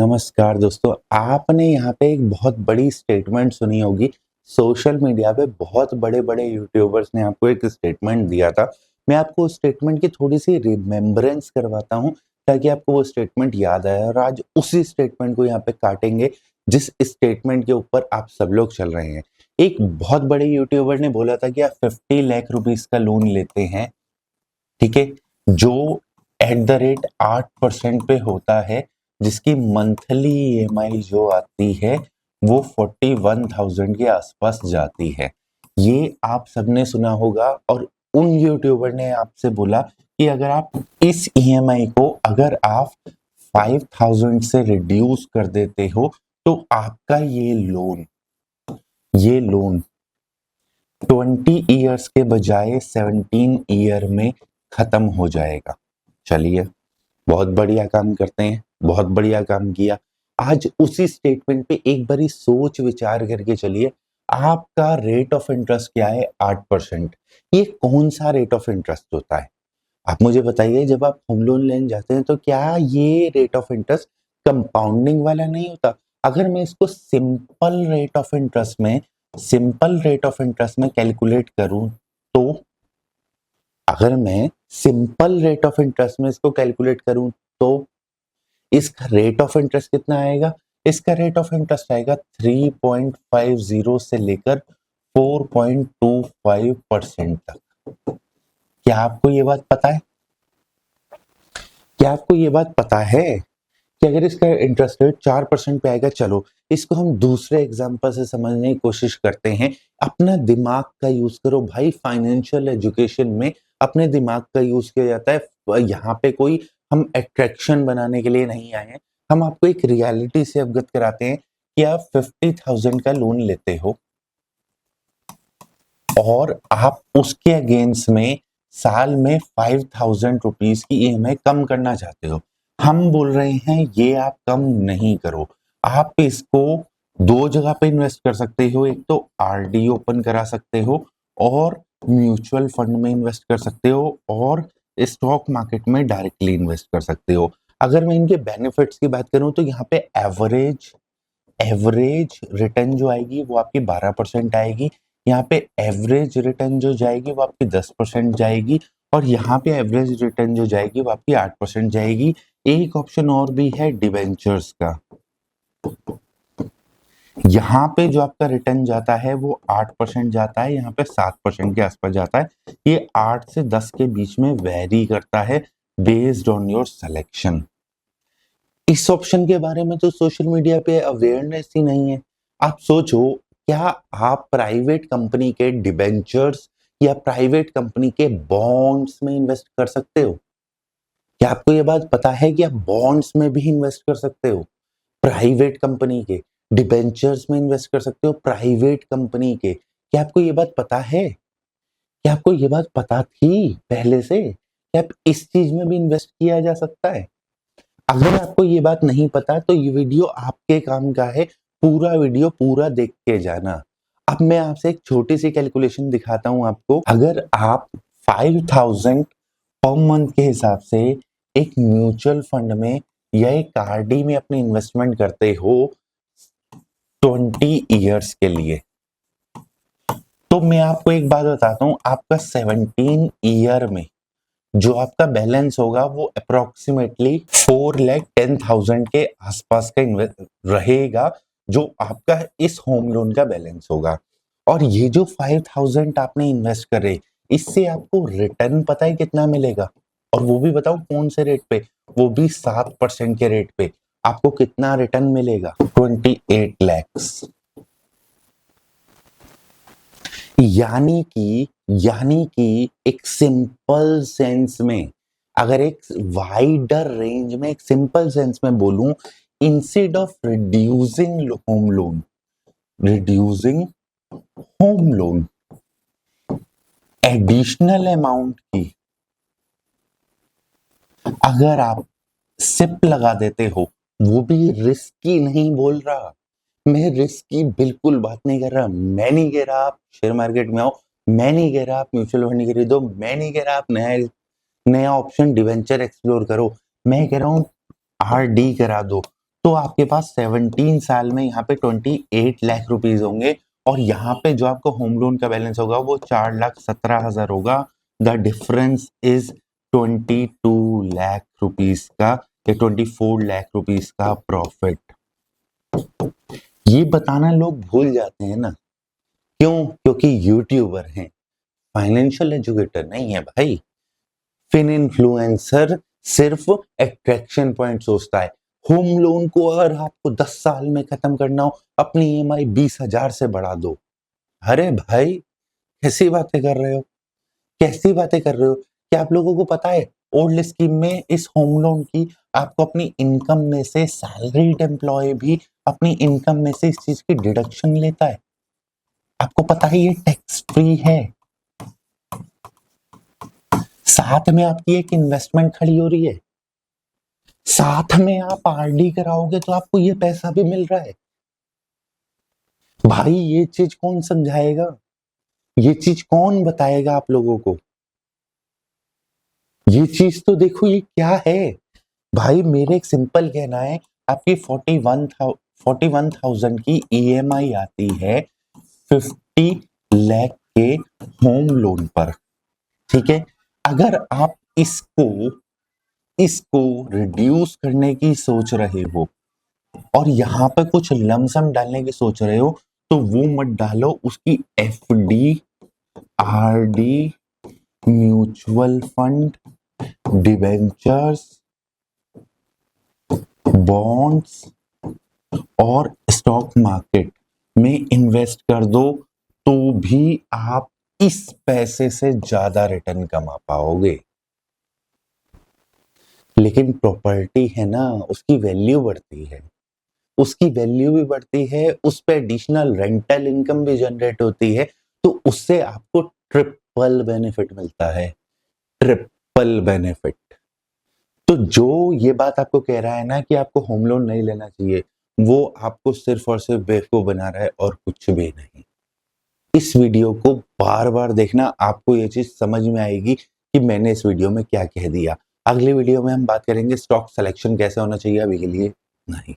नमस्कार दोस्तों, आपने यहाँ पे एक बहुत बड़ी स्टेटमेंट सुनी होगी। सोशल मीडिया पे बहुत बड़े-बड़े यूट्यूबर्स ने आपको एक स्टेटमेंट दिया था। मैं आपको उस स्टेटमेंट की थोड़ी-सी रिमेम्बरेंस करवाता हूँ, ताकि आपको वो स्टेटमेंट याद आए और आज उसी स्टेटमेंट को यहाँ पे काटेंगे, जिस स्टेटमेंट के ऊपर आप सब लोग चल रहे हैं। एक बहुत बड़े यूट्यूबर ने बोला था कि आप 50 लाख रुपीज़ का लोन लेते हैं, ठीक है? जो एट द रेट 8% पे होता है, जिसकी मंथली ईएमआई जो आती है वो 41,000 के आसपास जाती है। ये आप सबने सुना होगा और उन यूट्यूबर ने आपसे बोला कि अगर आप इस ईएमआई को अगर आप 5,000 से रिड्यूस कर देते हो तो आपका ये लोन 20 ईयर्स के बजाय 17 ईयर में खत्म हो जाएगा। चलिए, बहुत बढ़िया काम करते हैं, बहुत बढ़िया काम किया। आज उसी स्टेटमेंट पे एक बारी सोच विचार करके चलिए, आपका रेट ऑफ इंटरेस्ट क्या है? 8%। ये कौन सा रेट ऑफ इंटरेस्ट होता है? आप मुझे बताइए, जब आप होम लोन लेने जाते हैं तो क्या ये रेट ऑफ इंटरेस्ट कंपाउंडिंग वाला नहीं होता? अगर मैं इसको सिंपल रेट ऑफ इंटरेस्ट में कैलकुलेट करूं तो अगर मैं सिंपल रेट ऑफ इंटरेस्ट में इसको कैलकुलेट करूं तो इसका रेट ऑफ इंटरेस्ट कितना आएगा? इसका रेट ऑफ इंटरेस्ट आएगा 3.50 से लेकर 4.25% तक। क्या आपको ये बात पता है? क्या आपको ये बात पता है कि अगर इसका इंटरेस्ट रेट 4% पे आएगा? चलो इसको हम दूसरे एग्जांपल से समझने की कोशिश करते हैं। अपना दिमाग का यूज करो भाई, फाइनेंशियल एजुकेशन में अपने दिमाग का यूज किया जाता है। यहाँ पे कोई हम अट्रैक्शन बनाने के लिए नहीं आए हैं, हम आपको एक रियलिटी से अवगत कराते हैं कि आप 50,000 का लोन लेते हो और आप उसके अगेंस्ट में साल में 5,000 रुपीज की ईएमआई कम करना चाहते हो। हम बोल रहे हैं ये आप कम नहीं करो, आप इसको दो जगह पे इन्वेस्ट कर सकते हो। एक तो आरडी ओपन करा सकते हो और म्यूचुअल फंड में इन्वेस्ट कर सकते हो और स्टॉक मार्केट में डायरेक्टली इन्वेस्ट कर सकते हो। अगर मैं इनके बेनिफिट्स की बात करूं तो यहाँ पे एवरेज रिटर्न जो आएगी वो आपकी 12% आएगी। यहाँ पे एवरेज रिटर्न जो जाएगी वो आपकी 10% जाएगी और यहाँ पे एवरेज रिटर्न जो जाएगी वो आपकी 8% जाएगी। एक ऑप्शन और भी है डिबेंचर्स का। यहाँ पे जो आपका रिटर्न जाता है वो 8% जाता है, यहाँ पे 7% के आसपास जाता है। ये 8 से 10 के बीच में वेरी करता है बेस्ड ऑन योर सिलेक्शन। इस ऑप्शन के बारे में तो सोशल मीडिया पे अवेयरनेस ही नहीं है। आप सोचो, क्या आप प्राइवेट कंपनी के डिबेंचर्स या प्राइवेट कंपनी के बॉन्ड्स में इन्वेस्ट कर सकते हो? क्या आपको ये बात पता है कि आप बॉन्ड्स में भी इन्वेस्ट कर सकते हो? प्राइवेट कंपनी के डिबेंचर्स में इन्वेस्ट कर सकते हो, प्राइवेट कंपनी के। क्या आपको ये बात पता है? क्या आपको ये बात पता थी पहले से कि आप इस चीज में भी इन्वेस्ट किया जा सकता है? अगर आपको ये बात नहीं पता तो ये वीडियो आपके काम का है, पूरा वीडियो पूरा देख के जाना। अब मैं आपसे एक छोटी सी कैलकुलेशन दिखाता हूं आपको। अगर आप 5,000 पर मंथ के हिसाब से एक म्यूचुअल फंड में या एक आरडी में अपनी इन्वेस्टमेंट करते हो 20 ईयर्स के लिए, तो मैं आपको एक बात बताता हूं, आपका 17 ईयर में जो आपका बैलेंस होगा वो अप्रोक्सीमेटली 4,10,000 के आसपास का इन्वेस्ट रहेगा, जो आपका इस होम लोन का बैलेंस होगा। और ये जो 5,000 आपने इन्वेस्ट करे, इससे आपको रिटर्न पता है कितना मिलेगा? और वो भी बताओ कौन से रेट पे? वो भी 7% के रेट पे। आपको कितना रिटर्न मिलेगा? 28 लैक्स। यानी कि एक सिंपल सेंस में, अगर एक वाइडर रेंज में एक सिंपल सेंस में बोलूं, instead of reducing home loan additional amount की अगर आप सिप लगा देते हो, वो भी रिस्की नहीं बोल रहा मैं, रिस्की बिल्कुल बात नहीं कर रहा। मैं नहीं कह रहा आप शेयर मार्केट में आओ, मैं नहीं कह रहा आप म्यूचुअल फंड खरीदो, मैं नहीं कह रहा आप नया ऑप्शन डिवेंचर एक्सप्लोर करो। मैं कह रहा हूँ आरडी करा दो, तो आपके पास 17 साल में यहाँ पे 28 लाख रुपीज होंगे और यहाँ पे जो आपका होम लोन का बैलेंस होगा वो 4,17,000 होगा। The difference is 22 lakh rupees का या 24 लाख रुपीज का प्रॉफिट। ये बताना लोग भूल जाते हैं ना, क्यों? क्योंकि यूट्यूबर हैं, फाइनेंशियल एजुकेटर नहीं है भाई। फिन इन्फ्लुएंसर सिर्फ अट्रैक्शन पॉइंट सोचता है। होम लोन को अगर आपको 10 साल में खत्म करना हो, अपनी ईएमआई 20,000 से बढ़ा दो। अरे भाई कैसी बातें कर रहे हो, कैसी बातें कर रहे हो? क्या आप लोगों को पता है ओल्ड स्कीम में इस होम लोन की आपको अपनी इनकम में से सैलरीड एम्प्लॉय भी अपनी इनकम में से इस चीज की डिडक्शन लेता है। आपको पता है ये टैक्स फ्री है। साथ में आपकी एक इन्वेस्टमेंट खड़ी हो रही है, साथ में आप आरडी कराओगे तो आपको ये पैसा भी मिल रहा है। भाई ये चीज कौन समझाएगा, ये चीज कौन बताएगा आप लोगों को? ये चीज तो देखो ये क्या है भाई। मेरे एक सिंपल कहना है, आपकी 41,000 की ईएमआई आती है 50 लाख के होम लोन पर, ठीक है? अगर आप इसको रिड्यूस करने की सोच रहे हो और यहाँ पे कुछ लमसम डालने की सोच रहे हो तो वो मत डालो। उसकी FD, RD, mutual fund, debentures, bonds और स्टॉक मार्केट में इन्वेस्ट कर दो तो भी आप इस पैसे से ज्यादा रिटर्न कमा पाओगे। लेकिन प्रॉपर्टी है ना, उसकी वैल्यू बढ़ती है, उसकी वैल्यू भी बढ़ती है, उस पे एडिशनल रेंटल इनकम भी जनरेट होती है, तो उससे आपको ट्रिपल बेनिफिट मिलता है, ट्रिपल बेनिफिट। तो जो ये बात आपको कह रहा है ना कि आपको होम लोन नहीं लेना चाहिए, वो आपको सिर्फ और सिर्फ बेवकूफ बना रहा है और कुछ भी नहीं। इस वीडियो को बार बार देखना, आपको ये चीज समझ में आएगी कि मैंने इस वीडियो में क्या कह दिया। अगले वीडियो में हम बात करेंगे स्टॉक सिलेक्शन कैसे होना चाहिए, अभी के लिए नहीं।